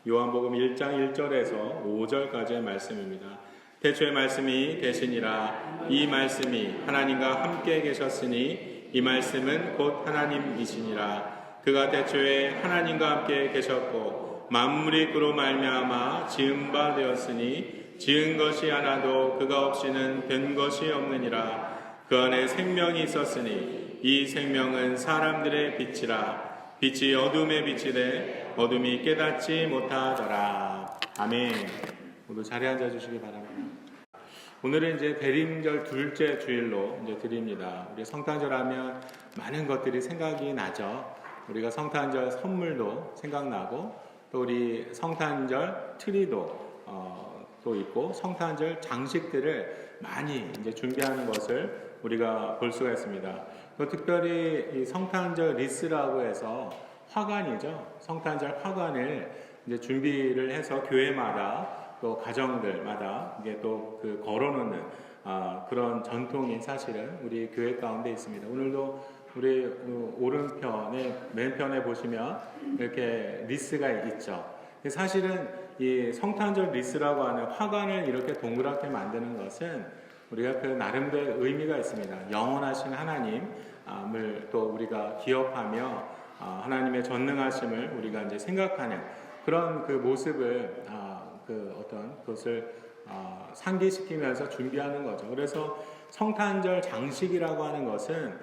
요한복음 1장 1절에서 5절까지의 말씀입니다. 태초에 말씀이 계시니라. 이 말씀이 하나님과 함께 계셨으니 이 말씀은 곧 하나님이시니라. 그가 태초에 하나님과 함께 계셨고 만물이 그로 말미암아 지은 바 되었으니 지은 것이 하나도 그가 없이는 된 것이 없느니라. 그 안에 생명이 있었으니 이 생명은 사람들의 빛이라. 빛이 어둠에 비치되 어둠이 깨닫지 못하더라. 아멘. 모두 자리에 앉아 주시기 바랍니다. 오늘은 이제 대림절 둘째 주일로 이제 드립니다. 우리 성탄절 하면 많은 것들이 생각이 나죠. 우리가 성탄절 선물도 생각나고 또 우리 성탄절 트리도 또 있고 성탄절 장식들을 많이 이제 준비하는 것을 우리가 볼 수가 있습니다. 또 특별히 이 성탄절 리스라고 해서 화관이죠. 성탄절 화관을 이제 준비를 해서 교회마다 또 가정들마다 이게 또 그 걸어놓는 그런 전통이 사실은 우리 교회 가운데 있습니다. 오늘도 우리 오른편에 맨편에 보시면 이렇게 리스가 있죠. 사실은 이 성탄절 리스라고 하는 화관을 이렇게 동그랗게 만드는 것은 우리가 그 나름대로 의미가 있습니다. 영원하신 하나님을 또 우리가 기억하며 하나님의 전능하심을 우리가 이제 생각하는 그런 그 모습을 그 어떤 그것을 상기시키면서 준비하는 거죠. 그래서 성탄절 장식이라고 하는 것은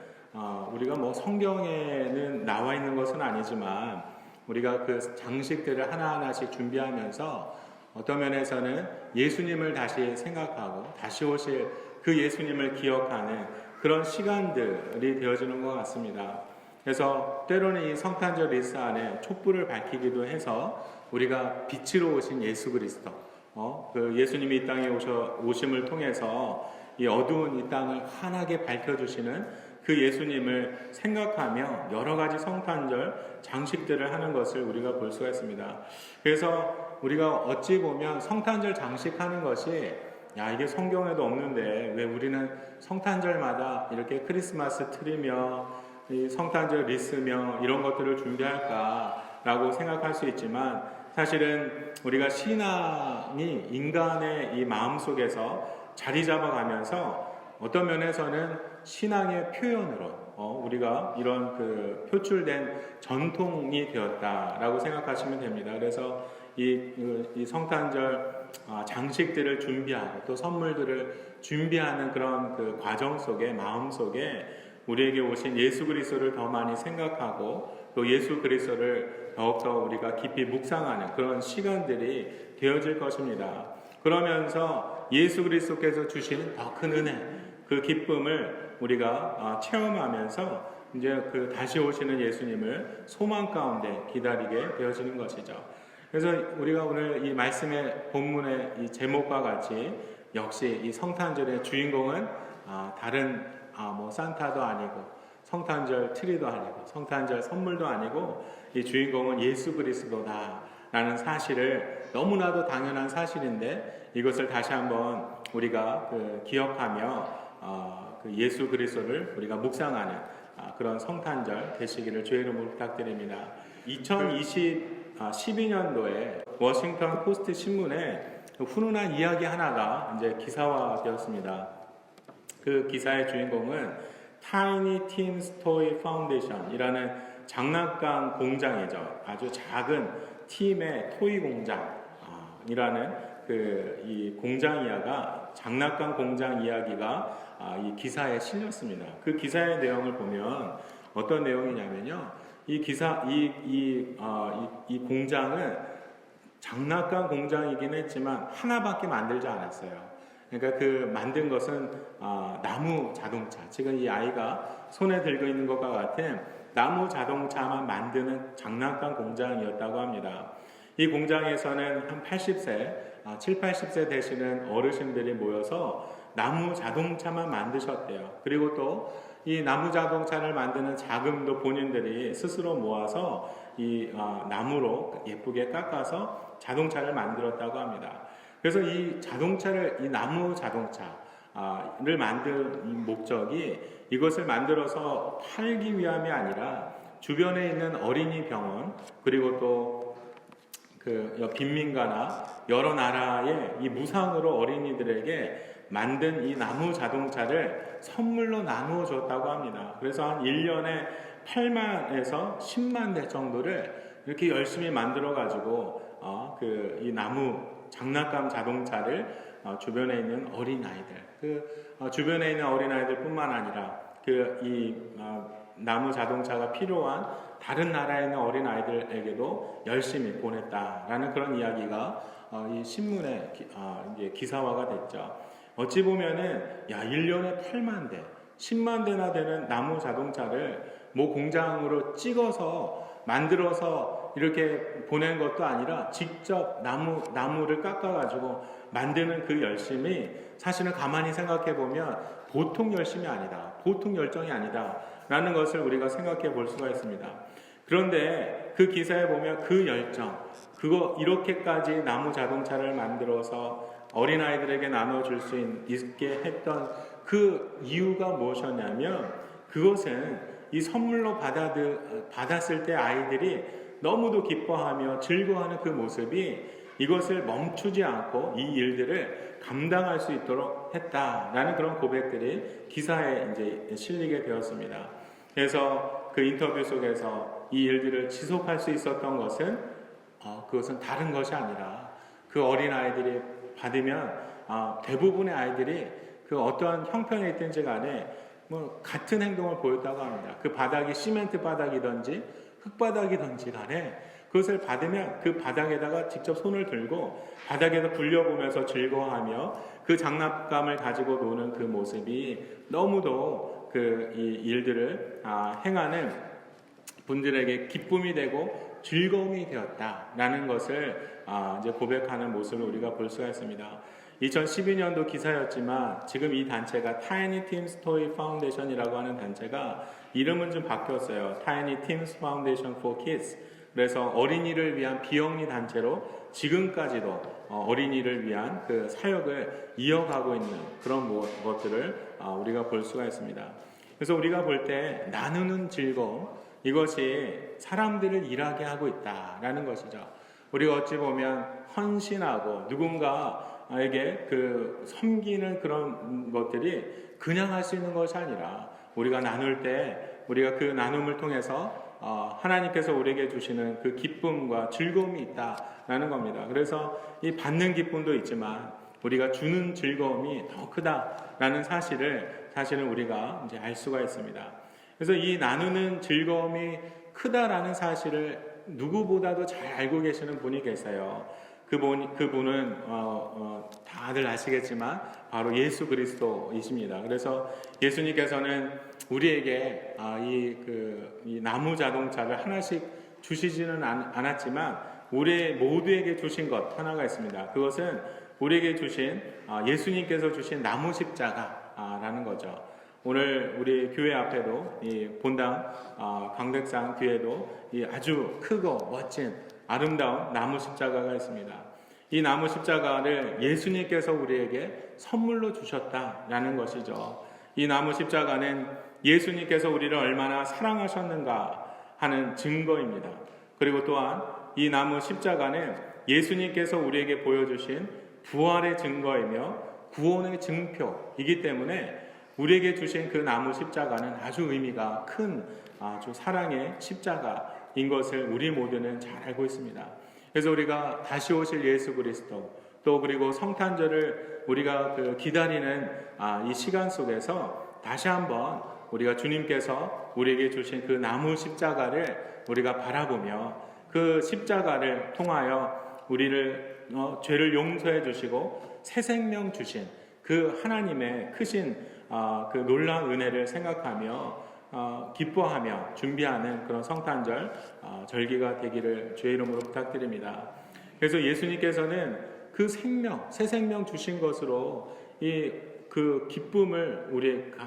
우리가 뭐 성경에는 나와 있는 것은 아니지만 우리가 그 장식들을 하나하나씩 준비하면서 어떤 면에서는 예수님을 다시 생각하고 다시 오실 그 예수님을 기억하는 그런 시간들이 되어지는 것 같습니다. 그래서 때로는 이 성탄절 리스 안에 촛불을 밝히기도 해서 우리가 빛으로 오신 예수 그리스도, 그 예수님이 이 땅에 오심을 통해서 이 어두운 이 땅을 환하게 밝혀주시는 그 예수님을 생각하며 여러 가지 성탄절 장식들을 하는 것을 우리가 볼 수가 있습니다. 그래서 우리가 어찌 보면 성탄절 장식하는 것이 이게 성경에도 없는데 왜 우리는 성탄절마다 이렇게 크리스마스 트리며 이 성탄절 리스며 이런 것들을 준비할까라고 생각할 수 있지만 사실은 우리가 신앙이 인간의 이 마음속에서 자리 잡아가면서 어떤 면에서는 신앙의 표현으로 우리가 이런 그 표출된 전통이 되었다라고 생각하시면 됩니다. 그래서 이 성탄절 장식들을 준비하고 또 선물들을 준비하는 그런 그 과정 속에 마음 속에 우리에게 오신 예수 그리스도를 더 많이 생각하고 또 예수 그리스도를 더욱더 우리가 깊이 묵상하는 그런 시간들이 되어질 것입니다. 그러면서 예수 그리스도께서 주신 더 큰 은혜, 그 기쁨을 우리가 체험하면서 이제 그 다시 오시는 예수님을 소망 가운데 기다리게 되어지는 것이죠. 그래서 우리가 오늘 이 말씀의 본문의 이 제목과 같이 역시 이 성탄절의 주인공은 다른 뭐 산타도 아니고 성탄절 트리도 아니고 성탄절 선물도 아니고 이 주인공은 예수 그리스도다라는 사실을 너무나도 당연한 사실인데 이것을 다시 한번 우리가 기억하며 그 예수 그리스도를 우리가 묵상하는 그런 성탄절 되시기를 주의 이름으로 부탁드립니다. 12년도에 워싱턴 포스트 신문에 훈훈한 이야기 하나가 이제 기사화되었습니다. 그 기사의 주인공은 Tiny Tim's Toy Foundation이라는 장난감 공장이죠. 아주 작은 팀의 토이 공장이라는 이 공장 이야기가 장난감 공장 이야기가 이 기사에 실렸습니다. 그 기사의 내용을 보면 어떤 내용이냐면요. 이 공장은 장난감 공장이긴 했지만 하나밖에 만들지 않았어요. 그러니까 그 만든 것은 나무 자동차, 지금 이 아이가 손에 들고 있는 것과 같은 나무 자동차만 만드는 장난감 공장이었다고 합니다. 이 공장에서는 한 80세 되시는 어르신들이 모여서 나무 자동차만 만드셨대요. 그리고 또 이 나무 자동차를 만드는 자금도 본인들이 스스로 모아서 이 나무로 예쁘게 깎아서 자동차를 만들었다고 합니다. 그래서 이 나무 자동차를 만든 목적이 이것을 만들어서 팔기 위함이 아니라 주변에 있는 어린이 병원 그리고 또 그 빈민가나 여러 나라의 이 무상으로 어린이들에게 만든 이 나무 자동차를 선물로 나누어 줬다고 합니다. 그래서 한 1년에 8만에서 10만 대 정도를 이렇게 열심히 만들어 가지고 이 나무 장난감 자동차를 주변에 있는 어린 아이들, 주변에 있는 어린 아이들뿐만 아니라 나무 자동차가 필요한 다른 나라에 있는 어린 아이들에게도 열심히 보냈다라는 그런 이야기가 이 신문에 기사화가 됐죠. 어찌 보면은 1년에 8만 대, 10만 대나 되는 나무 자동차를 모 공장으로 찍어서 만들어서 이렇게 보낸 것도 아니라 직접 나무를 깎아가지고 만드는 그 열심이 사실은 가만히 생각해 보면 보통 열심이 아니다, 보통 열정이 아니다 라는 것을 우리가 생각해 볼 수가 있습니다. 그런데 그 기사에 보면 그 열정, 이렇게까지 나무 자동차를 만들어서 어린아이들에게 나눠줄 수 있게 했던 그 이유가 무엇이었냐면, 그것은 이 선물로 받았을 때 아이들이 너무도 기뻐하며 즐거워하는 그 모습이 이것을 멈추지 않고 이 일들을 감당할 수 있도록 했다라는 그런 고백들이 기사에 이제 실리게 되었습니다. 그래서 그 인터뷰 속에서 이 일들을 지속할 수 있었던 것은 그것은 다른 것이 아니라 그 어린 아이들이 받으면 대부분의 아이들이 그 어떠한 형편에 있든지 간에 같은 행동을 보였다고 합니다. 그 바닥이 시멘트 바닥이든지 흙바닥이든지 간에 그것을 받으면 그 바닥에다가 직접 손을 들고 바닥에서 굴려보면서 즐거워하며 그 장난감을 가지고 노는 그 모습이 너무도 이 일들을 행하는 분들에게 기쁨이 되고 즐거움이 되었다라는 것을 이제 고백하는 모습을 우리가 볼 수가 있습니다. 2012년도 기사였지만 지금 이 단체가 Tiny Teams Toy Foundation이라고 하는 단체가 이름은 좀 바뀌었어요. Tiny Teams Foundation for Kids. 그래서 어린이를 위한 비영리 단체로 지금까지도 어린이를 위한 그 사역을 이어가고 있는 그런 것들을 우리가 볼 수가 있습니다. 그래서 우리가 볼 때 나누는 즐거움, 이것이 사람들을 일하게 하고 있다라는 것이죠. 우리가 어찌 보면 헌신하고 누군가에게 섬기는 그런 것들이 그냥 할 수 있는 것이 아니라 우리가 나눌 때 우리가 그 나눔을 통해서 하나님께서 우리에게 주시는 그 기쁨과 즐거움이 있다라는 겁니다. 그래서 이 받는 기쁨도 있지만 우리가 주는 즐거움이 더 크다라는 사실은 우리가 이제 알 수가 있습니다. 그래서 이 나누는 즐거움이 크다라는 사실을 누구보다도 잘 알고 계시는 분이 계세요. 그분은 다들 아시겠지만 바로 예수 그리스도이십니다. 그래서 예수님께서는 우리에게 이 나무 자동차를 하나씩 주시지는 않았지만 우리 모두에게 주신 것 하나가 있습니다. 그것은 우리에게 주신 예수님께서 주신 나무 십자가라는 거죠. 오늘 우리 교회 앞에도 이 본당 강백상 뒤에도 이 아주 크고 멋진 아름다운 나무 십자가가 있습니다. 이 나무 십자가를 예수님께서 우리에게 선물로 주셨다라는 것이죠. 이 나무 십자가는 예수님께서 우리를 얼마나 사랑하셨는가 하는 증거입니다. 그리고 또한 이 나무 십자가는 예수님께서 우리에게 보여주신 부활의 증거이며 구원의 증표이기 때문에 우리에게 주신 그 나무 십자가는 아주 의미가 큰 아주 사랑의 십자가인 것을 우리 모두는 잘 알고 있습니다. 그래서 우리가 다시 오실 예수 그리스도 또 그리고 성탄절을 우리가 기다리는 이 시간 속에서 다시 한번 우리가 주님께서 우리에게 주신 그 나무 십자가를 우리가 바라보며 그 십자가를 통하여 우리를 죄를 용서해 주시고 새 생명 주신 그 하나님의 크신 그 놀라운 은혜를 생각하며 기뻐하며 준비하는 그런 성탄절 절기가 되기를 주의 이름으로 부탁드립니다. 그래서 예수님께서는 그 새 생명 주신 것으로 그 기쁨을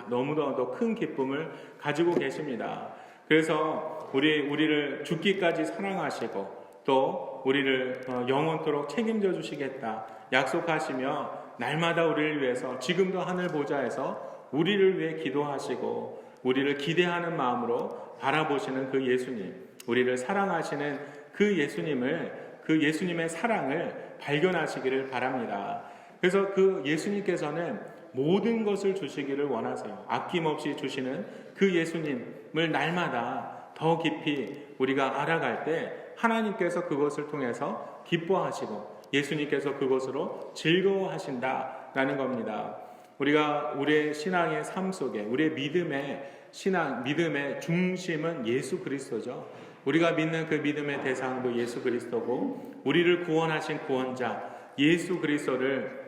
너무나도 큰 기쁨을 가지고 계십니다. 그래서 우리를 죽기까지 사랑하시고 또 우리를 영원토록 책임져 주시겠다 약속하시며 날마다 우리를 위해서 지금도 하늘 보좌에서 우리를 위해 기도하시고 우리를 기대하는 마음으로 바라보시는 그 예수님, 우리를 사랑하시는 그 예수님을 그 예수님의 사랑을 발견하시기를 바랍니다. 그래서 그 예수님께서는 모든 것을 주시기를 원하세요. 아낌없이 주시는 그 예수님을 날마다 더 깊이 우리가 알아갈 때 하나님께서 그것을 통해서 기뻐하시고 예수님께서 그것으로 즐거워하신다라는 겁니다. 우리가 우리의 신앙의 삶 속에 우리의 믿음의 중심은 예수 그리스도죠. 우리가 믿는 그 믿음의 대상도 예수 그리스도고 우리를 구원하신 구원자 예수 그리스도를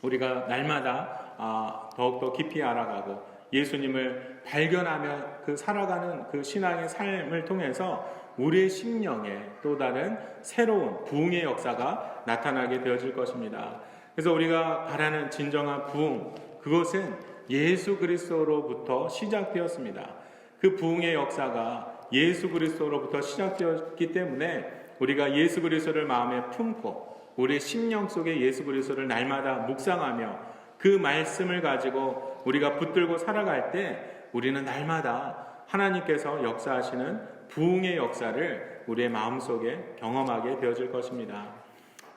우리가 날마다 더욱더 깊이 알아가고 예수님을 발견하며 그 살아가는 그 신앙의 삶을 통해서 우리의 심령에 또 다른 새로운 부흥의 역사가 나타나게 되어질 것입니다. 그래서 우리가 바라는 진정한 부흥, 그것은 예수 그리스도로부터 시작되었습니다. 그 부흥의 역사가 예수 그리스도로부터 시작되었기 때문에 우리가 예수 그리스도를 마음에 품고 우리의 심령 속에 예수 그리스도를 날마다 묵상하며 그 말씀을 가지고 우리가 붙들고 살아갈 때 우리는 날마다 하나님께서 역사하시는 부흥의 역사를 우리의 마음속에 경험하게 되어질 것입니다.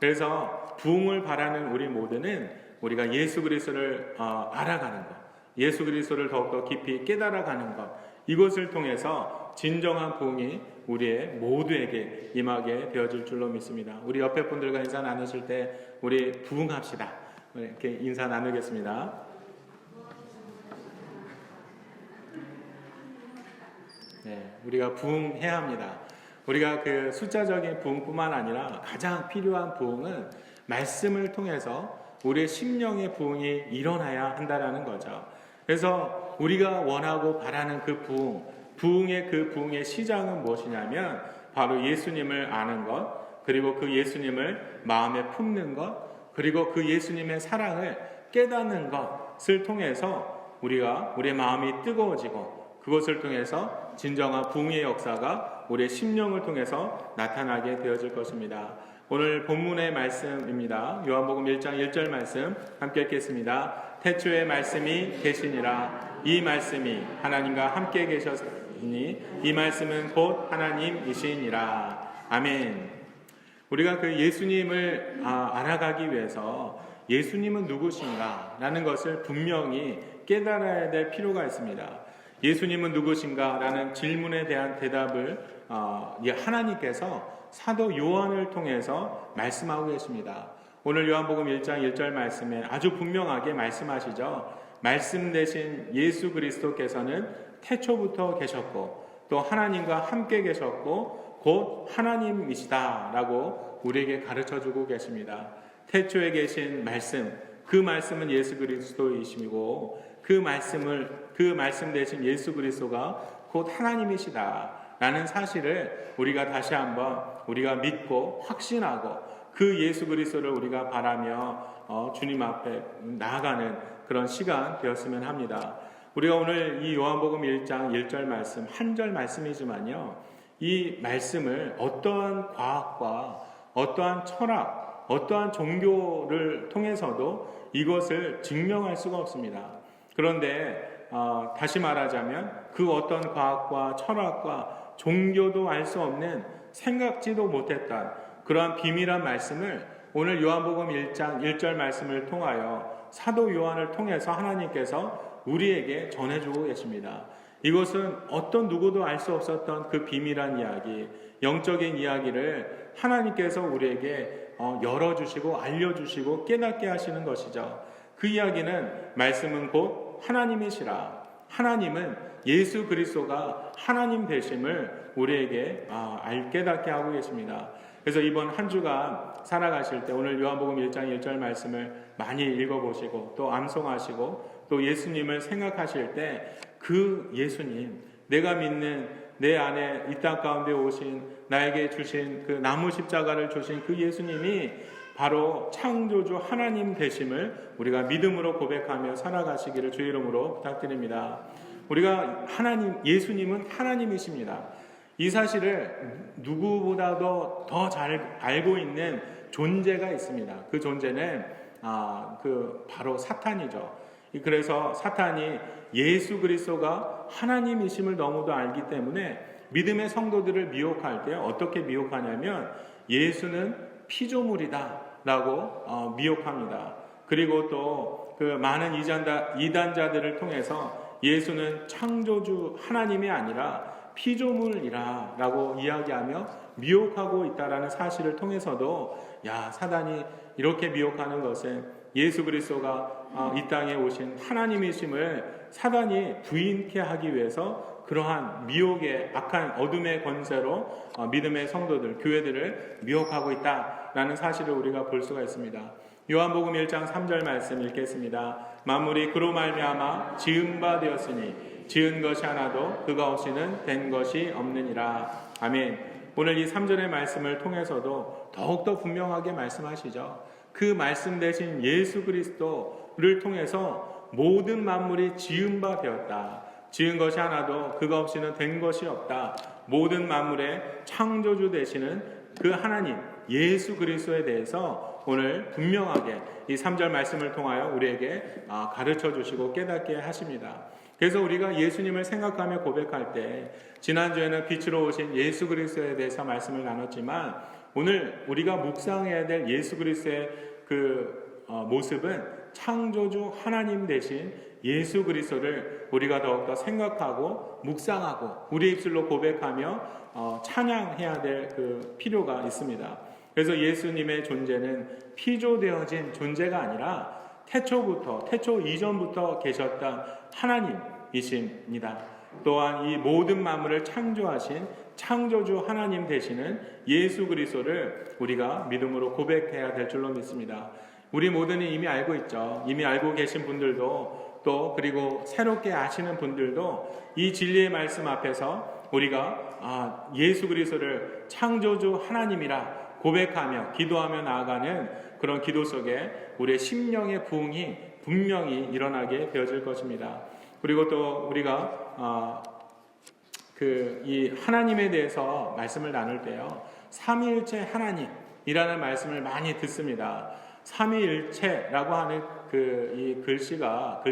그래서 부흥을 바라는 우리 모두는 우리가 예수 그리스도를 알아가는 것, 예수 그리스도를 더욱더 깊이 깨달아가는 것, 이것을 통해서 진정한 부흥이 우리의 모두에게 임하게 되어질 줄로 믿습니다. 우리 옆에 분들과 인사 나누실 때 우리 부흥합시다. 이렇게 인사 나누겠습니다. 네, 우리가 부흥해야 합니다. 우리가 그 숫자적인 부흥뿐만 아니라 가장 필요한 부흥은 말씀을 통해서 우리의 심령의 부흥이 일어나야 한다라는 거죠. 그래서 우리가 원하고 바라는 그 부흥의 시작은 무엇이냐면 바로 예수님을 아는 것, 그리고 그 예수님을 마음에 품는 것, 그리고 그 예수님의 사랑을 깨닫는 것을 통해서 우리의 마음이 뜨거워지고 그것을 통해서 진정한 부흥의 역사가 우리의 심령을 통해서 나타나게 되어질 것입니다. 오늘 본문의 말씀입니다. 요한복음 1장 1절 말씀 함께 읽겠습니다. 태초에 말씀이 계시니라. 이 말씀이 하나님과 함께 계셨으니 이 말씀은 곧 하나님이시니라. 아멘. 우리가 그 예수님을 알아가기 위해서 예수님은 누구신가? 라는 것을 분명히 깨달아야 될 필요가 있습니다. 예수님은 누구신가? 라는 질문에 대한 대답을 하나님께서 사도 요한을 통해서 말씀하고 계십니다. 오늘 요한복음 1장 1절 말씀에 아주 분명하게 말씀하시죠. 말씀 되신 예수 그리스도께서는 태초부터 계셨고 또 하나님과 함께 계셨고 곧 하나님이시다 라고 우리에게 가르쳐주고 계십니다. 태초에 계신 말씀, 그 말씀은 예수 그리스도이시고 그 말씀 되신 예수 그리스도가 곧 하나님이시다 라는 사실을 우리가 다시 한번 우리가 믿고 확신하고 그 예수 그리스도를 우리가 바라며 주님 앞에 나아가는 그런 시간 되었으면 합니다. 우리가 오늘 이 요한복음 1장 1절 말씀, 한 절 말씀이지만요, 이 말씀을 어떠한 과학과 어떠한 철학, 어떠한 종교를 통해서도 이것을 증명할 수가 없습니다. 그런데 다시 말하자면 그 어떤 과학과 철학과 종교도 알 수 없는 생각지도 못했던 그러한 비밀한 말씀을 오늘 요한복음 1장 1절 말씀을 통하여 사도 요한을 통해서 하나님께서 우리에게 전해주고 계십니다. 이것은 어떤 누구도 알 수 없었던 그 비밀한 이야기, 영적인 이야기를 하나님께서 우리에게 열어주시고 알려주시고 깨닫게 하시는 것이죠. 그 이야기는 말씀은 곧 하나님이시라. 하나님은 예수 그리스도가 하나님 되심을 우리에게 깨닫게 하고 계십니다. 그래서 이번 한 주간 살아가실 때 오늘 요한복음 1장 1절 말씀을 많이 읽어보시고 또 암송하시고 또 예수님을 생각하실 때 그 예수님, 내가 믿는 내 안에 이 땅 가운데 오신 나에게 주신 그 나무 십자가를 주신 그 예수님이 바로 창조주 하나님 되심을 우리가 믿음으로 고백하며 살아가시기를 주의 이름으로 부탁드립니다. 우리가 예수님은 하나님이십니다. 이 사실을 누구보다도 더 잘 알고 있는 존재가 있습니다. 그 존재는 바로 사탄이죠. 그래서 사탄이 예수 그리스도가 하나님이심을 너무도 알기 때문에 믿음의 성도들을 미혹할 때 어떻게 미혹하냐면 예수는 피조물이다라고 미혹합니다. 그리고 또 그 많은 이단자들을 통해서 예수는 창조주 하나님이 아니라 피조물이라라고 이야기하며 미혹하고 있다라는 사실을 통해서도 사단이 이렇게 미혹하는 것은 예수 그리스도가 이 땅에 오신 하나님이심을 사단이 부인케 하기 위해서 그러한 미혹의 악한 어둠의 권세로 믿음의 성도들, 교회들을 미혹하고 있다라는 사실을 우리가 볼 수가 있습니다. 요한복음 1장 3절 말씀 읽겠습니다. 만물이 그로 말미암아 지은 바 되었으니 지은 것이 하나도 그가 없이는 된 것이 없느니라. 아멘. 오늘 이 3절의 말씀을 통해서도 더욱더 분명하게 말씀하시죠. 그 말씀 대신 예수 그리스도를 통해서 모든 만물이 지은 바 되었다. 지은 것이 하나도 그가 없이는 된 것이 없다. 모든 만물의 창조주 되시는 그 하나님 예수 그리스도에 대해서 오늘 분명하게 이 3절 말씀을 통하여 우리에게 가르쳐 주시고 깨닫게 하십니다. 그래서 우리가 예수님을 생각하며 고백할 때 지난주에는 빛으로 오신 예수 그리스도에 대해서 말씀을 나눴지만 오늘 우리가 묵상해야 될 예수 그리스도의 그 모습은 창조주 하나님 대신 예수 그리스도를 우리가 더욱더 생각하고 묵상하고 우리 입술로 고백하며 찬양해야 될 그 필요가 있습니다. 그래서 예수님의 존재는 피조되어진 존재가 아니라 태초 이전부터 계셨던 하나님이십니다. 또한 이 모든 만물을 창조하신 창조주 하나님 되시는 예수 그리스도를 우리가 믿음으로 고백해야 될 줄로 믿습니다. 우리 모두는 이미 알고 있죠. 이미 알고 계신 분들도 또 그리고 새롭게 아시는 분들도 이 진리의 말씀 앞에서 우리가 예수 그리스도를 창조주 하나님이라 고백하며 기도하며 나아가는 그런 기도 속에 우리의 심령의 부흥이 분명히 일어나게 되어질 것입니다. 그리고 또 우리가 이 하나님에 대해서 말씀을 나눌 때요, 삼위일체 하나님이라는 말씀을 많이 듣습니다. 삼위일체라고 하는 이 글자가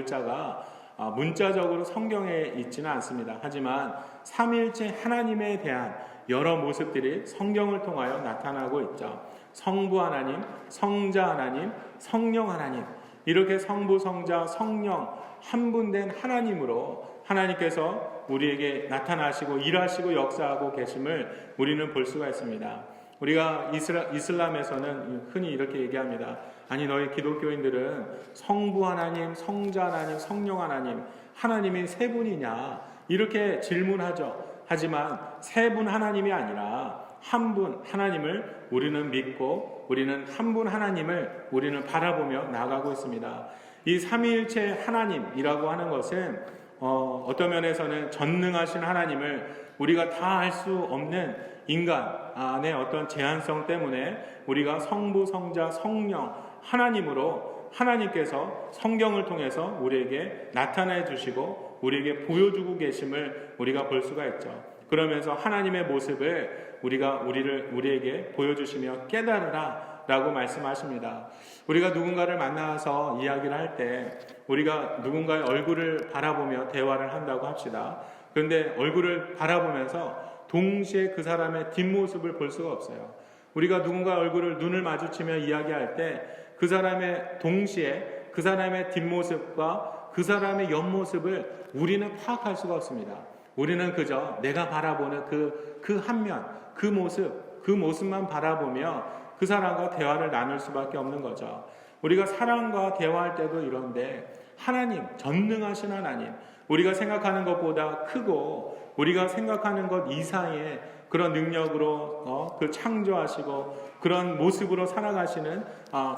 문자적으로 성경에 있지는 않습니다. 하지만 삼위일체 하나님에 대한 여러 모습들이 성경을 통하여 나타나고 있죠. 성부 하나님, 성자 하나님, 성령 하나님, 이렇게 성부, 성자, 성령 한 분 된 하나님으로 하나님께서 우리에게 나타나시고 일하시고 역사하고 계심을 우리는 볼 수가 있습니다. 우리가 이슬람에서는 흔히 이렇게 얘기합니다. 아니 너희 기독교인들은 성부 하나님, 성자 하나님, 성령 하나님, 하나님이 세 분이냐 이렇게 질문하죠. 하지만 세 분 하나님이 아니라 한 분 하나님을 우리는 믿고 우리는 한 분 하나님을 우리는 바라보며 나아가고 있습니다. 이 삼위일체 하나님이라고 하는 것은 어떤 면에서는 전능하신 하나님을 우리가 다 알 수 없는 인간 안의 어떤 제한성 때문에 우리가 성부, 성자, 성령 하나님으로 하나님께서 성경을 통해서 우리에게 나타내 주시고 우리에게 보여주고 계심을 우리가 볼 수가 있죠. 그러면서 하나님의 모습을 우리에게 보여주시며 깨달으라 라고 말씀하십니다. 우리가 누군가를 만나서 이야기를 할 때 우리가 누군가의 얼굴을 바라보며 대화를 한다고 합시다. 그런데 얼굴을 바라보면서 동시에 그 사람의 뒷모습을 볼 수가 없어요. 우리가 누군가의 얼굴을 눈을 마주치며 이야기할 때 그 사람의 동시에 그 사람의 뒷모습과 그 사람의 옆모습을 우리는 파악할 수가 없습니다. 우리는 그저 내가 바라보는 그 한면, 그 모습만 바라보며 그 사람과 대화를 나눌 수밖에 없는 거죠. 우리가 사람과 대화할 때도 이런데 하나님, 전능하신 하나님, 우리가 생각하는 것보다 크고 우리가 생각하는 것 이상의 그런 능력으로 그 창조하시고 그런 모습으로 살아가시는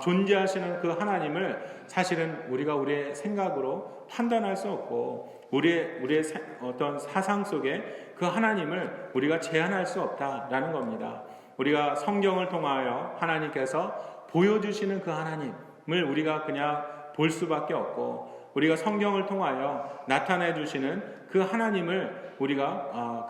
존재하시는 그 하나님을 사실은 우리의 생각으로 판단할 수 없고 우리의 어떤 사상 속에 그 하나님을 우리가 제한할 수 없다라는 겁니다. 우리가 성경을 통하여 하나님께서 보여주시는 그 하나님을 우리가 그냥 볼 수밖에 없고 우리가 성경을 통하여 나타내 주시는 그 하나님을 우리가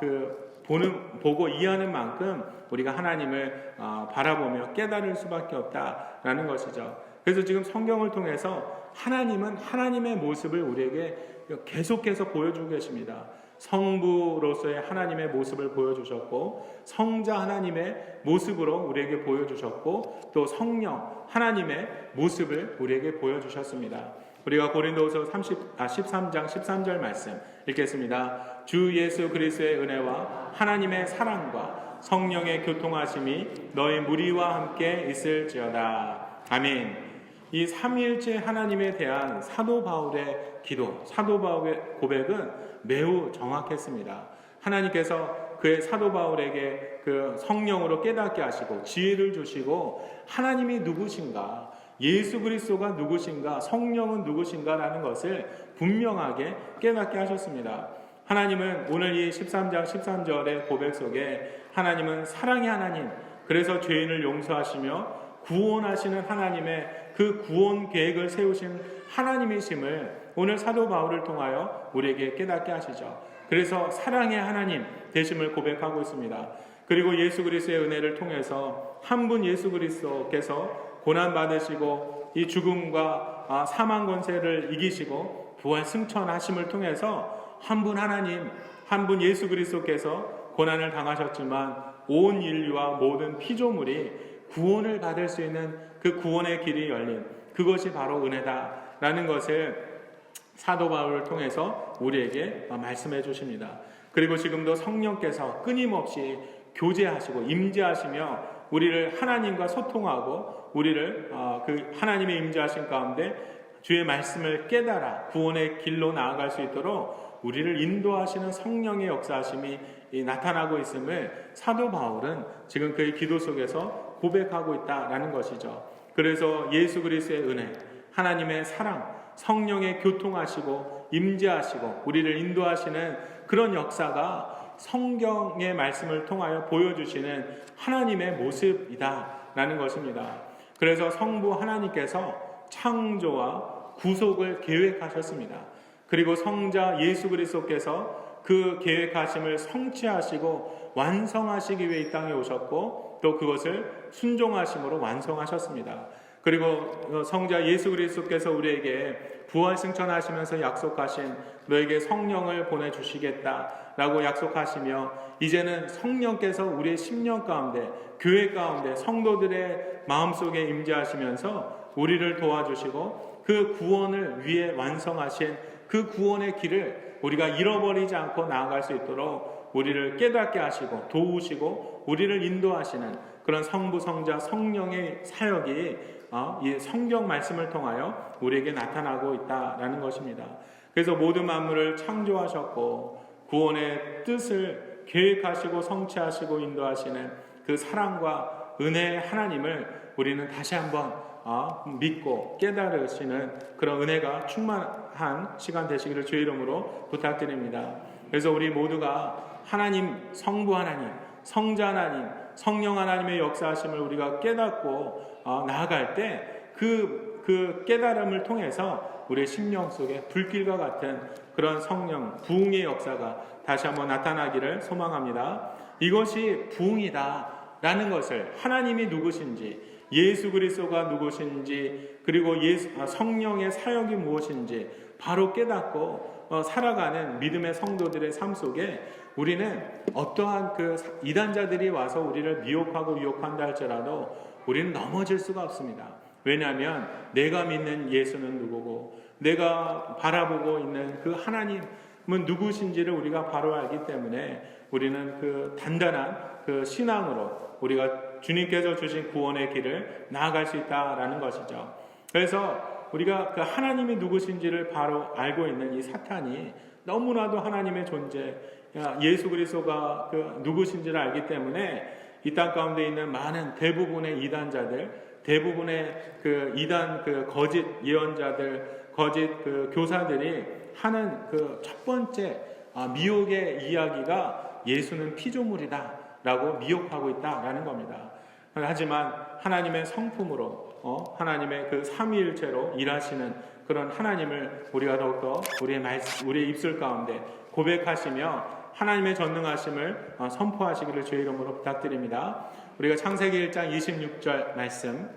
보고 이해하는 만큼 우리가 하나님을 바라보며 깨달을 수밖에 없다라는 것이죠. 그래서 지금 성경을 통해서 하나님은 하나님의 모습을 우리에게 계속해서 보여주고 계십니다. 성부로서의 하나님의 모습을 보여주셨고, 성자 하나님의 모습으로 우리에게 보여주셨고, 또 성령 하나님의 모습을 우리에게 보여주셨습니다. 우리가 고린도후서 13장 13절 말씀 읽겠습니다. 주 예수 그리스도의 은혜와 하나님의 사랑과 성령의 교통하심이 너희 무리와 함께 있을지어다. 아멘. 이 삼위일체 하나님에 대한 사도 바울의 기도, 사도 바울의 고백은 매우 정확했습니다. 하나님께서 그의 사도 바울에게 그 성령으로 깨닫게 하시고 지혜를 주시고, 하나님이 누구신가, 예수 그리스도가 누구신가, 성령은 누구신가라는 것을 분명하게 깨닫게 하셨습니다. 하나님은 오늘 이 13장 13절의 고백 속에 하나님은 사랑의 하나님, 그래서 죄인을 용서하시며 구원하시는 하나님의 그 구원 계획을 세우신 하나님이심을 오늘 사도 바울을 통하여 우리에게 깨닫게 하시죠. 그래서 사랑의 하나님 되심을 고백하고 있습니다. 그리고 예수 그리스도의 은혜를 통해서 한 분 예수 그리스도께서 고난 받으시고 이 죽음과 사망 권세를 이기시고 부활 승천하심을 통해서 한 분 하나님, 한 분 예수 그리스도께서 고난을 당하셨지만 온 인류와 모든 피조물이 구원을 받을 수 있는 그 구원의 길이 열린, 그것이 바로 은혜다라는 것을 사도 바울을 통해서 우리에게 말씀해 주십니다. 그리고 지금도 성령께서 끊임없이 교제하시고 임재하시며 우리를 하나님과 소통하고 우리를 그 하나님의 임재하신 가운데 주의 말씀을 깨달아 구원의 길로 나아갈 수 있도록 우리를 인도하시는 성령의 역사하심이 나타나고 있음을 사도 바울은 지금 그의 기도 속에서 고백하고 있다라는 것이죠. 그래서 예수 그리스도의 은혜, 하나님의 사랑, 성령의 교통하시고 임재하시고 우리를 인도하시는 그런 역사가 성경의 말씀을 통하여 보여주시는 하나님의 모습이다라는 것입니다. 그래서 성부 하나님께서 창조와 구속을 계획하셨습니다. 그리고 성자 예수 그리스도께서 그 계획하심을 성취하시고 완성하시기 위해 이 땅에 오셨고 또 그것을 순종하심으로 완성하셨습니다. 그리고 성자 예수 그리스도께서 우리에게 부활 승천하시면서 약속하신 너에게 성령을 보내주시겠다라고 약속하시며 이제는 성령께서 우리의 심령 가운데, 교회 가운데 성도들의 마음속에 임재하시면서 우리를 도와주시고 그 구원을 위해 완성하신 그 구원의 길을 우리가 잃어버리지 않고 나아갈 수 있도록 우리를 깨닫게 하시고 도우시고 우리를 인도하시는 그런 성부, 성자, 성령의 사역이 이 성경 말씀을 통하여 우리에게 나타나고 있다라는 것입니다. 그래서 모든 만물을 창조하셨고 구원의 뜻을 계획하시고 성취하시고 인도하시는 그 사랑과 은혜의 하나님을 우리는 다시 한번 믿고 깨달으시는 그런 은혜가 충만한 시간 되시기를 주의 이름으로 부탁드립니다. 그래서 우리 모두가 하나님, 성부 하나님, 성자 하나님, 성령 하나님의 역사하심을 우리가 깨닫고 나아갈 때 그 깨달음을 통해서 우리의 심령 속에 불길과 같은 그런 성령 부흥의 역사가 다시 한번 나타나기를 소망합니다. 이것이 부흥이다라는 것을 하나님이 누구신지, 예수 그리스도가 누구신지, 그리고 성령의 사역이 무엇인지 바로 깨닫고 살아가는 믿음의 성도들의 삶 속에 우리는 어떠한 그 이단자들이 와서 우리를 미혹하고 유혹한다 할지라도 우리는 넘어질 수가 없습니다. 왜냐하면 내가 믿는 예수는 누구고 내가 바라보고 있는 그 하나님은 누구신지를 우리가 바로 알기 때문에 우리는 그 단단한 그 신앙으로 우리가 주님께서 주신 구원의 길을 나아갈 수 있다라는 것이죠. 그래서 우리가 그 하나님이 누구신지를 바로 알고 있는 이 사탄이 너무나도 하나님의 존재, 예수 그리스도가 그 누구신지를 알기 때문에 이 땅 가운데 있는 많은 대부분의 이단자들, 대부분의 그 이단 그 거짓 예언자들, 거짓 그 교사들이 하는 그 첫 번째 미혹의 이야기가 예수는 피조물이다라고 미혹하고 있다라는 겁니다. 하지만 하나님의 성품으로 하나님의 그 삼위일체로 일하시는 그런 하나님을 우리가 더욱더 우리의 입술 가운데 고백하시며 하나님의 전능하심을 선포하시기를 주의 이름으로 부탁드립니다. 우리가 창세기 1장 26절 말씀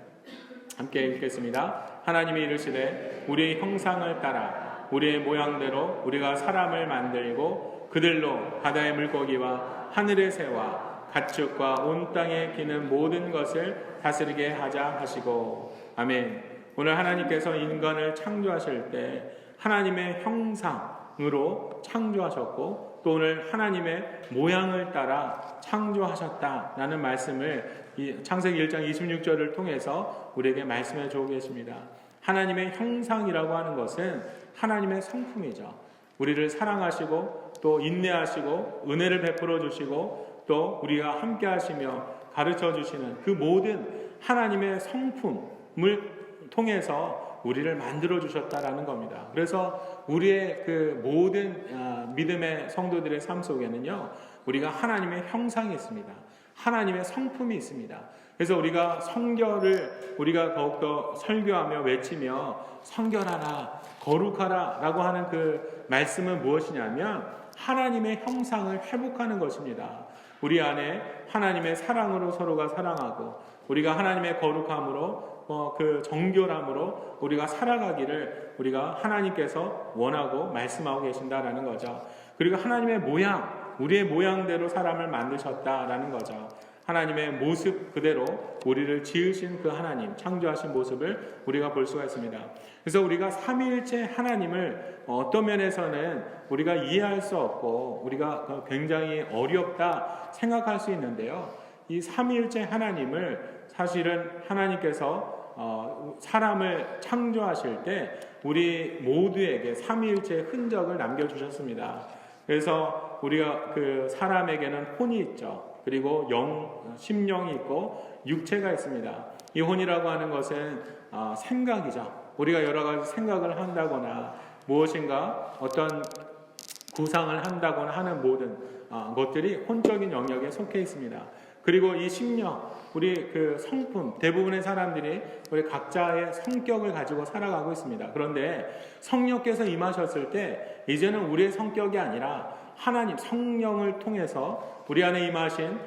함께 읽겠습니다. 하나님이 이르시되 우리의 형상을 따라 우리의 모양대로 우리가 사람을 만들고 그들로 바다의 물고기와 하늘의 새와 가축과 온 땅에 기는 모든 것을 다스리게 하자 하시고. 아멘. 오늘 하나님께서 인간을 창조하실 때 하나님의 형상으로 창조하셨고, 또 오늘 하나님의 모양을 따라 창조하셨다라는 말씀을 창세기 1장 26절을 통해서 우리에게 말씀해 주고 계십니다. 하나님의 형상이라고 하는 것은 하나님의 성품이죠. 우리를 사랑하시고 또 인내하시고 은혜를 베풀어 주시고 또 우리가 함께 하시며 가르쳐 주시는 그 모든 하나님의 성품을 통해서 우리를 만들어 주셨다라는 겁니다. 그래서 우리의 그 모든 믿음의 성도들의 삶 속에는요, 우리가 하나님의 형상이 있습니다. 하나님의 성품이 있습니다. 그래서 우리가 성결을 우리가 더욱더 설교하며 외치며 성결하라, 거룩하라 라고 하는 그 말씀은 무엇이냐면 하나님의 형상을 회복하는 것입니다. 우리 안에 하나님의 사랑으로 서로가 사랑하고, 우리가 하나님의 거룩함으로 그 정결함으로 우리가 살아가기를 우리가 하나님께서 원하고 말씀하고 계신다라는 거죠. 그리고 하나님의 모양, 우리의 모양대로 사람을 만드셨다라는 거죠. 하나님의 모습 그대로 우리를 지으신 그 하나님, 창조하신 모습을 우리가 볼 수가 있습니다. 그래서 우리가 삼위일체 하나님을 어떤 면에서는 우리가 이해할 수 없고 우리가 굉장히 어렵다 생각할 수 있는데요, 이 삼위일체 하나님을 사실은 하나님께서 사람을 창조하실 때 우리 모두에게 삼위일체의 흔적을 남겨주셨습니다. 그래서 우리가 그 사람에게는 혼이 있죠. 그리고 심령이 있고 육체가 있습니다. 이 혼이라고 하는 것은 생각이죠. 우리가 여러 가지 생각을 한다거나 무엇인가 어떤 구상을 한다거나 하는 모든 것들이 혼적인 영역에 속해 있습니다. 그리고 이 심령, 우리 그 성품, 대부분의 사람들이 우리 각자의 성격을 가지고 살아가고 있습니다. 그런데 성령께서 임하셨을 때 이제는 우리의 성격이 아니라 하나님 성령을 통해서 우리 안에 임하신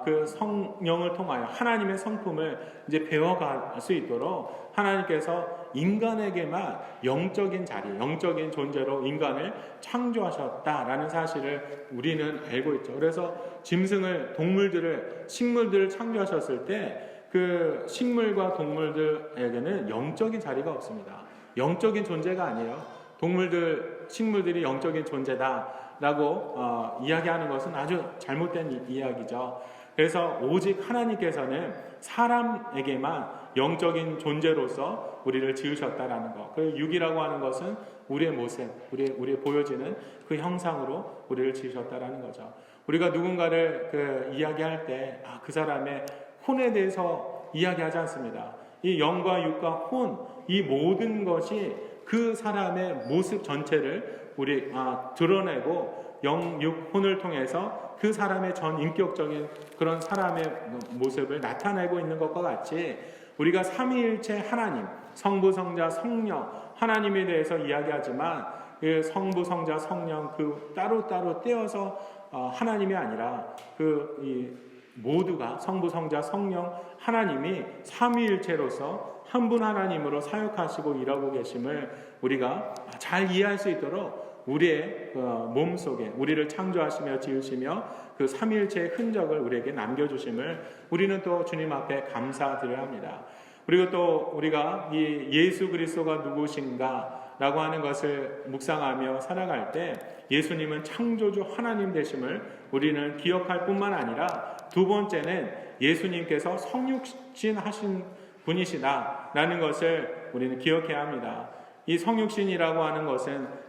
그 성령을 통하여 하나님의 성품을 이제 배워갈 수 있도록 하나님께서 인간에게만 영적인 자리, 영적인 존재로 인간을 창조하셨다라는 사실을 우리는 알고 있죠. 그래서 짐승을, 동물들을, 식물들을 창조하셨을 때 그 식물과 동물들에게는 영적인 자리가 없습니다. 영적인 존재가 아니에요. 동물들, 식물들이 영적인 존재다라고 이야기하는 것은 아주 잘못된 이야기죠. 그래서 오직 하나님께서는 사람에게만 영적인 존재로서 우리를 지으셨다라는 것. 그 육이라고 하는 것은 우리의 모습, 우리의 보여지는 그 형상으로 우리를 지으셨다라는 거죠. 우리가 누군가를 이야기할 때 그 사람의 혼에 대해서 이야기하지 않습니다. 이 영과 육과 혼, 이 모든 것이 그 사람의 모습 전체를 우리 드러내고 영, 육, 혼을 통해서 그 사람의 전 인격적인 그런 사람의 모습을 나타내고 있는 것과 같이 우리가 삼위일체 하나님, 성부, 성자, 성령 하나님에 대해서 이야기하지만 그 성부, 성자, 성령 그 따로따로 떼어서 하나님이 아니라 모두가 성부, 성자, 성령 하나님이 삼위일체로서 한 분 하나님으로 사역하시고 일하고 계심을 우리가 잘 이해할 수 있도록 우리의 몸속에 우리를 창조하시며 지으시며 그 삼위일체의 흔적을 우리에게 남겨주심을 우리는 또 주님 앞에 감사드려야 합니다. 그리고 또 우리가 이 예수 그리스도가 누구신가 라고 하는 것을 묵상하며 살아갈 때 예수님은 창조주 하나님 되심을 우리는 기억할 뿐만 아니라 두 번째는 예수님께서 성육신 하신 분이시다라는 것을 우리는 기억해야 합니다. 이 성육신이라고 하는 것은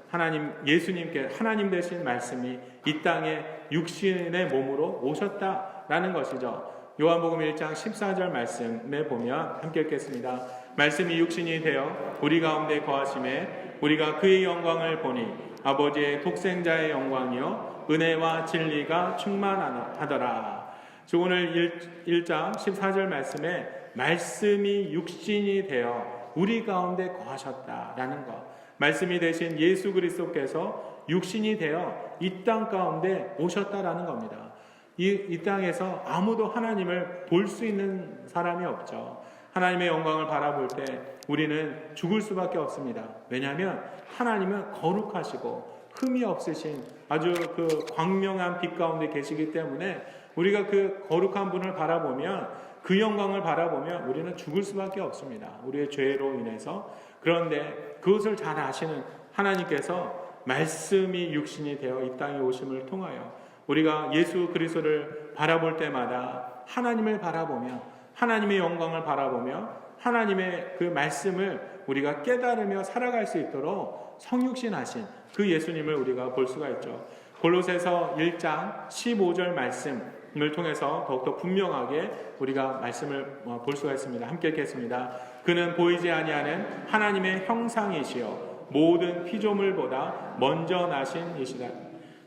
예수님께 하나님 되신 말씀이 이 땅에 육신의 몸으로 오셨다라는 것이죠. 요한복음 1장 14절 말씀에 보면 함께 읽겠습니다. 말씀이 육신이 되어 우리 가운데 거하심에 우리가 그의 영광을 보니 아버지의 독생자의 영광이요 은혜와 진리가 충만하더라. 오늘 1장 14절 말씀에 말씀이 육신이 되어 우리 가운데 거하셨다라는 것, 말씀이 되신 예수 그리스도께서 육신이 되어 이 땅 가운데 오셨다라는 겁니다. 이 땅에서 아무도 하나님을 볼 수 있는 사람이 없죠. 하나님의 영광을 바라볼 때 우리는 죽을 수밖에 없습니다. 왜냐하면 하나님은 거룩하시고 흠이 없으신 아주 그 광명한 빛 가운데 계시기 때문에 우리가 그 거룩한 분을 바라보면, 그 영광을 바라보면 우리는 죽을 수밖에 없습니다. 우리의 죄로 인해서. 그런데 그것을 잘 아시는 하나님께서 말씀이 육신이 되어 이 땅에 오심을 통하여 우리가 예수 그리스도를 바라볼 때마다 하나님을 바라보며, 하나님의 영광을 바라보며, 하나님의 그 말씀을 우리가 깨달으며 살아갈 수 있도록 성육신하신 그 예수님을 우리가 볼 수가 있죠. 골로새서 1장 15절 말씀을 통해서 더욱더 분명하게 우리가 말씀을 볼 수가 있습니다. 함께 읽겠습니다. 그는 보이지 아니하는 하나님의 형상이시요 모든 피조물보다 먼저 나신 이시다.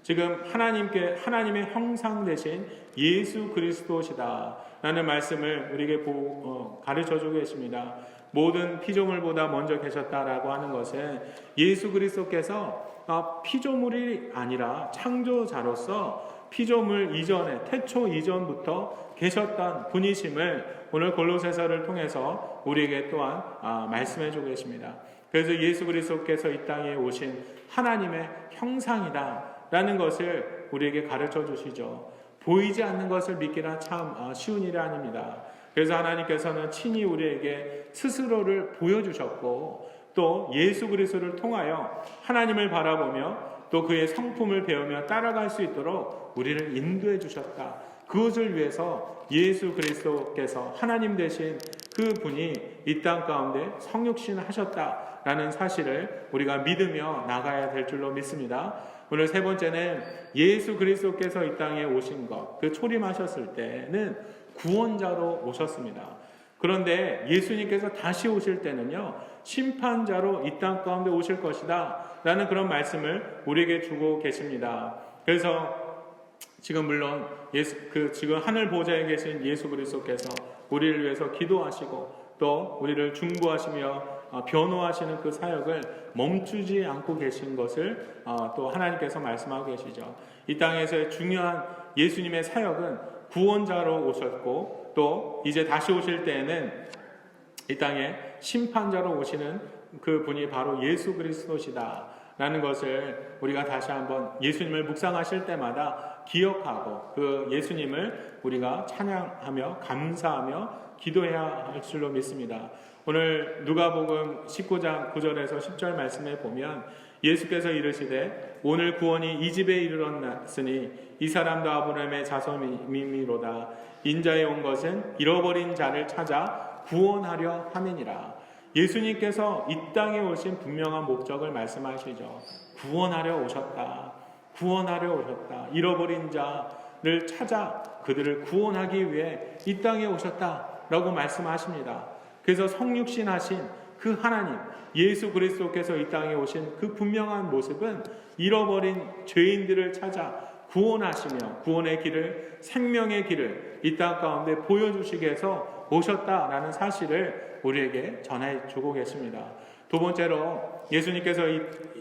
지금 하나님의 형상 되신 예수 그리스도시다 라는 말씀을 우리에게 가르쳐주고 계십니다. 모든 피조물보다 먼저 계셨다라고 하는 것은 예수 그리스도께서 피조물이 아니라 창조자로서 피조물 이전에, 태초 이전부터 계셨던 분이심을 오늘 골로새서를 통해서 우리에게 또한 말씀해 주고 계십니다. 그래서 예수 그리스도께서 이 땅에 오신 하나님의 형상이다 라는 것을 우리에게 가르쳐 주시죠. 보이지 않는 것을 믿기란 참 쉬운 일이 아닙니다. 그래서 하나님께서는 친히 우리에게 스스로를 보여주셨고, 또 예수 그리스도를 통하여 하나님을 바라보며 또 그의 성품을 배우며 따라갈 수 있도록 우리를 인도해 주셨다. 그것을 위해서 예수 그리스도께서 하나님 되신 그 분이 이 땅 가운데 성육신 하셨다라는 사실을 우리가 믿으며 나가야 될 줄로 믿습니다. 오늘 세 번째는 예수 그리스도께서 이 땅에 오신 것, 그 초림하셨을 때는 구원자로 오셨습니다. 그런데 예수님께서 다시 오실 때는요, 심판자로 이 땅 가운데 오실 것이다 라는 그런 말씀을 우리에게 주고 계십니다. 그래서 지금 물론 지금 하늘 보좌에 계신 예수 그리스도께서 우리를 위해서 기도하시고 또 우리를 중보하시며 변호하시는 그 사역을 멈추지 않고 계신 것을 또 하나님께서 말씀하고 계시죠. 이 땅에서의 중요한 예수님의 사역은 구원자로 오셨고, 또 이제 다시 오실 때에는 이 땅에 심판자로 오시는 그 분이 바로 예수 그리스도시다 라는 것을 우리가 다시 한번 예수님을 묵상하실 때마다 기억하고, 그 예수님을 우리가 찬양하며 감사하며 기도해야 할 줄로 믿습니다. 오늘 누가복음 19장 9절에서 10절 말씀에 보면 예수께서 이르시되 오늘 구원이 이 집에 이르렀으니 이 사람도 아브라함의 자손이미로다. 인자에 온 것은 잃어버린 자를 찾아 구원하려 함이니라. 예수님께서 이 땅에 오신 분명한 목적을 말씀하시죠. 구원하려 오셨다. 구원하려 오셨다. 잃어버린 자를 찾아 그들을 구원하기 위해 이 땅에 오셨다라고 말씀하십니다. 그래서 성육신하신 그 하나님 예수 그리스도께서 이 땅에 오신 그 분명한 모습은 잃어버린 죄인들을 찾아 구원하시며 구원의 길을, 생명의 길을 이 땅 가운데 보여주시기 위해서 오셨다라는 사실을 우리에게 전해주고 계십니다. 두 번째로 예수님께서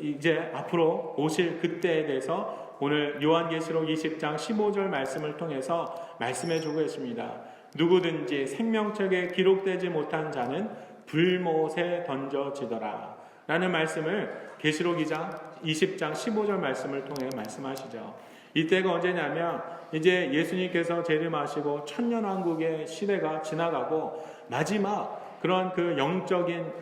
이제 앞으로 오실 그때에 대해서 오늘 요한계시록 20장 15절 말씀을 통해서 말씀해주고 계십니다. 누구든지 생명책에 기록되지 못한 자는 불못에 던져지더라 라는 말씀을 계시록 20장 15절 말씀을 통해 말씀하시죠. 이때가 언제냐면 이제 예수님께서 재림하시고 천년왕국의 시대가 지나가고 마지막 그런 그 영적인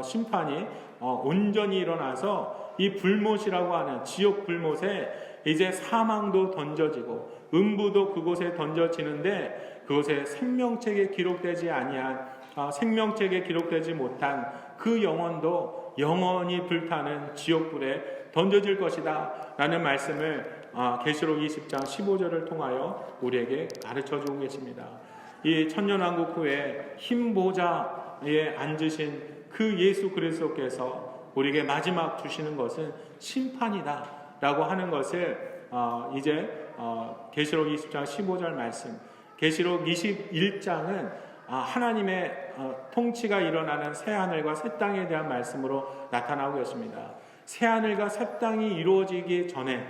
심판이 온전히 일어나서 이 불못이라고 하는 지옥 불못에 이제 사망도 던져지고 음부도 그곳에 던져지는데 그곳에 생명책에 기록되지 아니한 생명책에 기록되지 못한 그 영혼도 영원히 불타는 지옥불에 던져질 것이다 라는 말씀을 계시록 20장 15절을 통하여 우리에게 가르쳐주고 계십니다. 이 천년왕국 후에 흰 보좌에 앉으신 그 예수 그리스도께서 우리에게 마지막 주시는 것은 심판이다 라고 하는 것을 이제 계시록 20장 15절 말씀, 계시록 21장은 하나님의 통치가 일어나는 새하늘과 새 땅에 대한 말씀으로 나타나고 있습니다. 새하늘과 새 땅이 이루어지기 전에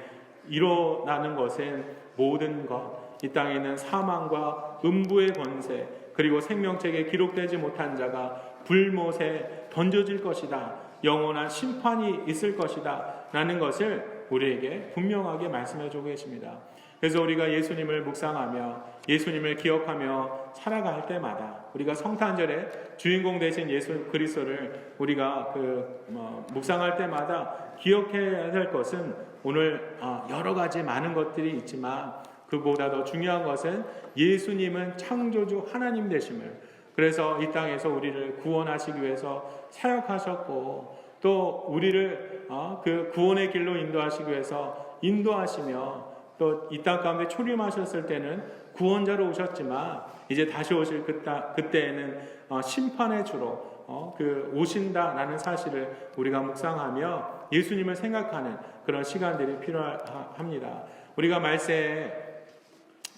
일어나는 것은 모든 것, 이 땅에 있는 사망과 음부의 권세, 그리고 생명책에 기록되지 못한 자가 불못에 던져질 것이다. 영원한 심판이 있을 것이다 라는 것을 우리에게 분명하게 말씀해주고 계십니다. 그래서 우리가 예수님을 묵상하며 예수님을 기억하며 살아갈 때마다 우리가 성탄절에 주인공 되신 예수 그리스도를 우리가 묵상할 때마다 기억해야 될 것은 오늘 여러 가지 많은 것들이 있지만 그보다 더 중요한 것은 예수님은 창조주 하나님 되심을, 그래서 이 땅에서 우리를 구원하시기 위해서 사역하셨고 또 우리를 그 구원의 길로 인도하시기 위해서 인도하시며 또 이 땅 가운데 초림하셨을 때는 구원자로 오셨지만 이제 다시 오실 그때에는 심판의 주로 오신다라는 사실을 우리가 묵상하며 예수님을 생각하는 그런 시간들이 필요합니다. 우리가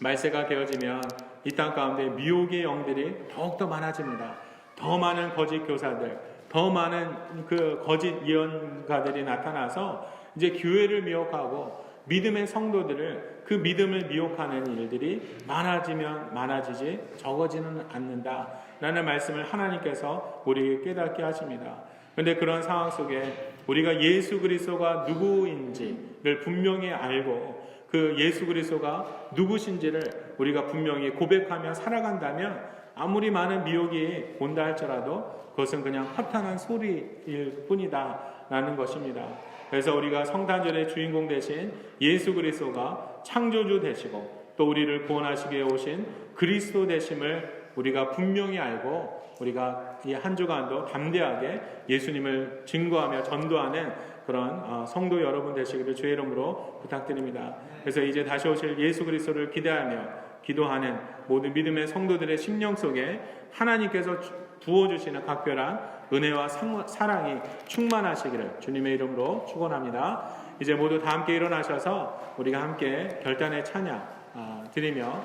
말세가 되어지면 이 땅 가운데 미혹의 영들이 더욱더 많아집니다. 더 많은 거짓 교사들, 더 많은 그 거짓 예언가들이 나타나서 이제 교회를 미혹하고 믿음의 성도들을, 그 믿음을 미혹하는 일들이 많아지면 많아지지 적어지는 않는다라는 말씀을 하나님께서 우리에게 깨닫게 하십니다. 그런데 그런 상황 속에 우리가 예수 그리스도가 누구인지를 분명히 알고 그 예수 그리스도가 누구신지를 우리가 분명히 고백하며 살아간다면 아무리 많은 미혹이 온다 할지라도 그것은 그냥 허탄한 소리일 뿐이다 라는 것입니다. 그래서 우리가 성탄절의 주인공 되신 예수 그리스도가 창조주 되시고 또 우리를 구원하시기 위해 오신 그리스도 되심을 우리가 분명히 알고 우리가 이 한 주간도 담대하게 예수님을 증거하며 전도하는 그런 성도 여러분 되시기를 주의 이름으로 부탁드립니다. 그래서 이제 다시 오실 예수 그리스도를 기대하며 기도하는 모든 믿음의 성도들의 심령 속에 하나님께서 부어주시는 각별한 은혜와 사랑이 충만하시기를 주님의 이름으로 축원합니다. 이제 모두 다 함께 일어나셔서 우리가 함께 결단의 찬양 드리며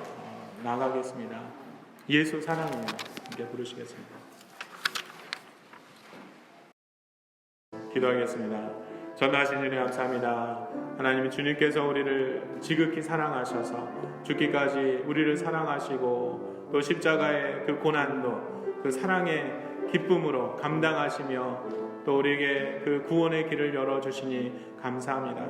나가겠습니다. 예수 사랑해요. 함께 부르시겠습니다. 기도하겠습니다. 전능하신 주님 감사합니다. 하나님, 주님께서 우리를 지극히 사랑하셔서 죽기까지 우리를 사랑하시고 또 십자가의 그 고난도 그 사랑의 기쁨으로 감당하시며 또 우리에게 그 구원의 길을 열어주시니 감사합니다.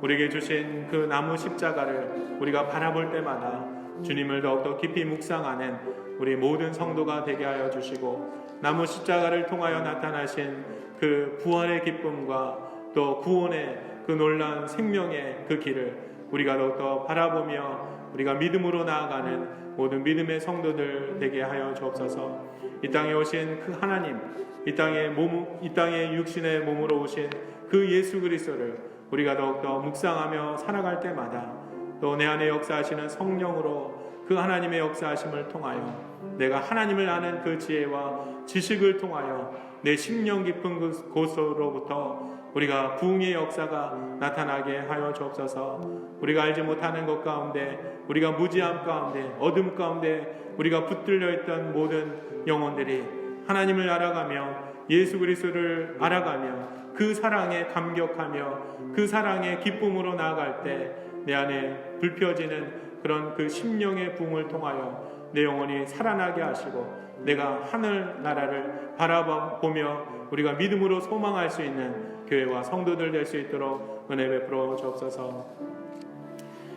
우리에게 주신 그 나무 십자가를 우리가 바라볼 때마다 주님을 더욱더 깊이 묵상하는 우리 모든 성도가 되게 하여 주시고 나무 십자가를 통하여 나타나신 그 부활의 기쁨과 또 구원의 그 놀라운 생명의 그 길을 우리가 더욱더 바라보며 우리가 믿음으로 나아가는 모든 믿음의 성도들 되게 하여 주옵소서. 이 땅에 오신 그 하나님, 이 땅에 육신의 몸으로 오신 그 예수 그리스도를 우리가 더욱더 묵상하며 살아갈 때마다 또 내 안에 역사하시는 성령으로 그 하나님의 역사하심을 통하여 내가 하나님을 아는 그 지혜와 지식을 통하여 내 심령 깊은 곳으로부터 우리가 부흥의 역사가 나타나게 하여 주옵소서. 우리가 알지 못하는 것 가운데, 우리가 무지함 가운데, 어둠 가운데 우리가 붙들려 있던 모든 영혼들이 하나님을 알아가며 예수 그리스도를 알아가며 그 사랑에 감격하며 그 사랑의 기쁨으로 나아갈 때 내 안에 불펴지는 그런 그 심령의 부흥을 통하여 내 영혼이 살아나게 하시고 내가 하늘 나라를 바라보며 우리가 믿음으로 소망할 수 있는 교회와 성도들 될 수 있도록 은혜 베풀어 주옵소서.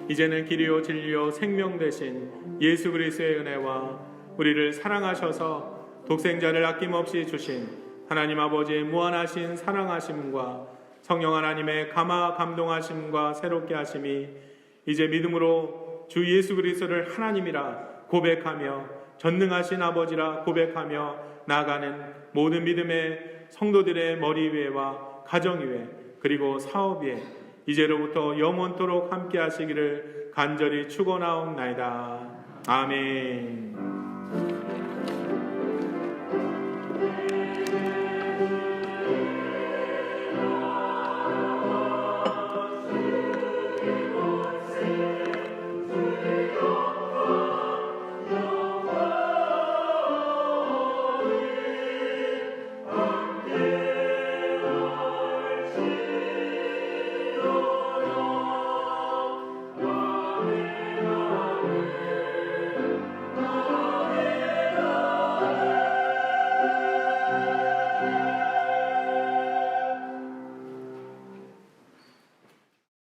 이제는 길이요 진리요 생명 되신 예수 그리스도의 은혜와 우리를 사랑하셔서 독생자를 아낌없이 주신 하나님 아버지의 무한하신 사랑하심과 성령 하나님의 감동하심과 새롭게 하심이 이제 믿음으로 주 예수 그리스도를 하나님이라 고백하며 전능하신 아버지라 고백하며 나아가는 모든 믿음의 성도들의 머리 위에와 가정 위에 그리고 사업 위에 이제로부터 영원토록 함께 하시기를 간절히 축원하옵나이다. 아멘.